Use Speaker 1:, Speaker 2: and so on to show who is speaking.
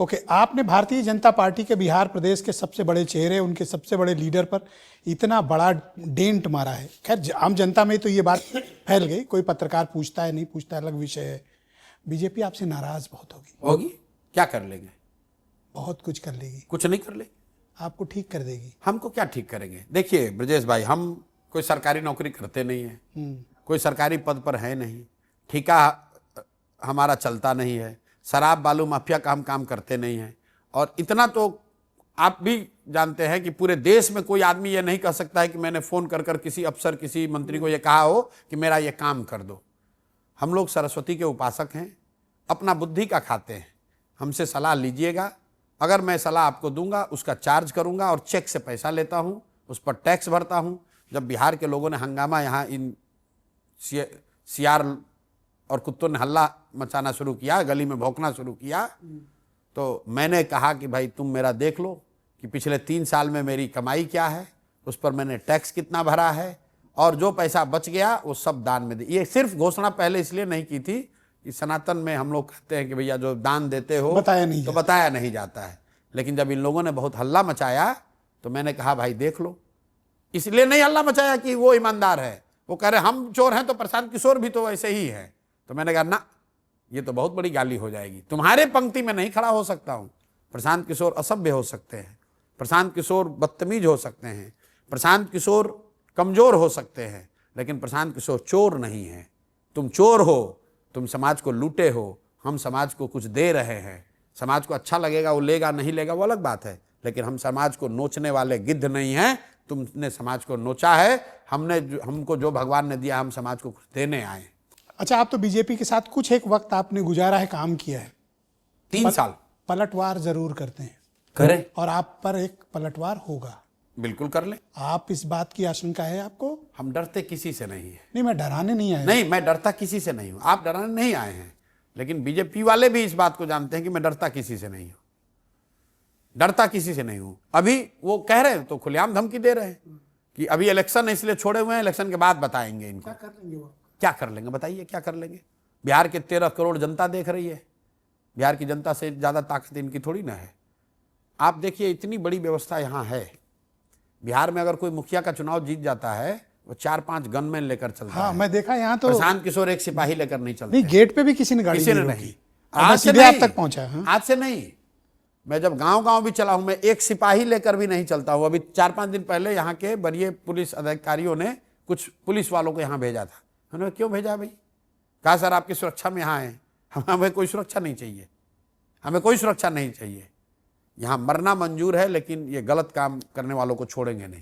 Speaker 1: Okay, आपने Bharatiya Janata party के बिहार प्रदेश के सबसे बड़े चेहरे, उनके सबसे बड़े लीडर पर इतना बड़ा डेंट मारा है। खैर, आम जनता में तो ये बात फैल गई, कोई पत्रकार पूछता है नहीं पूछता है अलग विषय है। बीजेपी आपसे नाराज बहुत होगी।
Speaker 2: क्या कर लेंगे?
Speaker 1: बहुत कुछ कर लेगी।
Speaker 2: कुछ नहीं कर लेगी।
Speaker 1: आपको ठीक कर देगी।
Speaker 2: हमको क्या ठीक करेंगे? देखिए ब्रजेश भाई, हम कोई सरकारी नौकरी करते नहीं है, कोई सरकारी पद पर है नहीं, ठेका हमारा चलता नहीं है, शराब बालू माफिया का हम काम करते नहीं हैं। और इतना तो आप भी जानते हैं कि पूरे देश में कोई आदमी ये नहीं कह सकता है कि मैंने फ़ोन कर कर किसी अफसर, किसी मंत्री को ये कहा हो कि मेरा ये काम कर दो। हम लोग सरस्वती के उपासक हैं, अपना बुद्धि का खाते हैं। हमसे सलाह लीजिएगा, अगर मैं सलाह आपको दूंगा उसका चार्ज करूंगा और चेक से पैसा लेता हूं, उस पर टैक्स भरता हूं। जब बिहार के लोगों ने हंगामा, यहाँ इन सियार और कुत्तों ने हल्ला मचाना शुरू किया, गली में भौंकना शुरू किया, तो मैंने कहा कि भाई तुम मेरा देख लो कि पिछले 3 साल में मेरी कमाई क्या है, उस पर मैंने टैक्स कितना भरा है, और जो पैसा बच गया वो सब दान में दे। ये सिर्फ घोषणा पहले इसलिए नहीं की थी कि सनातन में हम लोग कहते हैं कि भैया जो दान देते हो बताया नहीं जाता है। लेकिन जब इन लोगों ने बहुत हल्ला मचाया तो मैंने कहा भाई देख लो। इसलिए नहीं हल्ला मचाया कि वो ईमानदार है, वो कह रहे हम चोर हैं तो प्रशांत किशोर भी तो वैसे ही है। तो मैंने कहा ना, ये तो बहुत बड़ी गाली हो जाएगी, तुम्हारे पंक्ति में नहीं खड़ा हो सकता हूं। प्रशांत किशोर असभ्य हो सकते हैं, प्रशांत किशोर बदतमीज हो सकते हैं, प्रशांत किशोर कमजोर हो सकते हैं, लेकिन प्रशांत किशोर चोर नहीं है। तुम चोर हो, तुम समाज को लूटे हो, हम समाज को कुछ दे रहे हैं। समाज को अच्छा लगेगा वो लेगा, नहीं लेगा वो अलग बात है, लेकिन हम समाज को नोचने वाले गिद्ध नहीं हैं। तुमने समाज को नोचा है, हमको जो भगवान ने दिया हम समाज को कुछ देने आए।
Speaker 1: अच्छा, आप तो बीजेपी के साथ कुछ एक वक्त आपने गुजारा है, काम किया है,
Speaker 2: 3 साल।
Speaker 1: पलटवार जरूर करते हैं,
Speaker 2: करें,
Speaker 1: और आप पर एक पलटवार होगा।
Speaker 2: बिल्कुल कर ले।
Speaker 1: आप इस बात की आशंका है आपको?
Speaker 2: हम डरते किसी से नहीं है।
Speaker 1: नहीं, मैं डराने नहीं आया।
Speaker 2: नहीं, मैं डरता किसी से नहीं हूं। आप डराने नहीं आए हैं, लेकिन बीजेपी वाले भी इस बात को जानते हैं कि मैं डरता किसी से नहीं हूं, डरता किसी से नहीं हूं। अभी वो कह रहे हैं तो खुलेआम धमकी दे रहे हैं कि अभी इलेक्शन है इसलिए छोड़े हुए हैं, इलेक्शन के बाद बताएंगे इनको।
Speaker 1: क्या कर लेंगे वो?
Speaker 2: क्या कर लेंगे बताइए, क्या कर लेंगे? बिहार के 13 करोड़ जनता देख रही है, बिहार की जनता से ज्यादा ताकत इनकी थोड़ी ना है। आप देखिए, इतनी बड़ी व्यवस्था यहाँ है। बिहार में अगर कोई मुखिया का चुनाव जीत जाता है, वो 4-5 गनमैन लेकर चलता है।
Speaker 1: मैं देखा यहाँ तो
Speaker 2: प्रशांत किशोर एक सिपाही लेकर नहीं चलते।
Speaker 1: नहीं, गेट पे भी किसी ने गाड़ी
Speaker 2: किसी ने नहीं।
Speaker 1: आज सीधे आप तक पहुंचा है।
Speaker 2: आज से नहीं, मैं जब गांव-गांव भी चला हूं, मैं एक सिपाही लेकर भी नहीं चलता हूं। अभी 4-5 दिन पहले यहाँ के वरीय पुलिस अधिकारियों ने कुछ पुलिस वालों को यहाँ भेजा था। उन्होंने क्यों भेजा भाई? कहा सर आपकी सुरक्षा में यहाँ है, हमें कोई सुरक्षा नहीं चाहिए, हमें कोई सुरक्षा नहीं चाहिए। यहाँ मरना मंजूर है, लेकिन ये गलत काम करने वालों को छोड़ेंगे नहीं।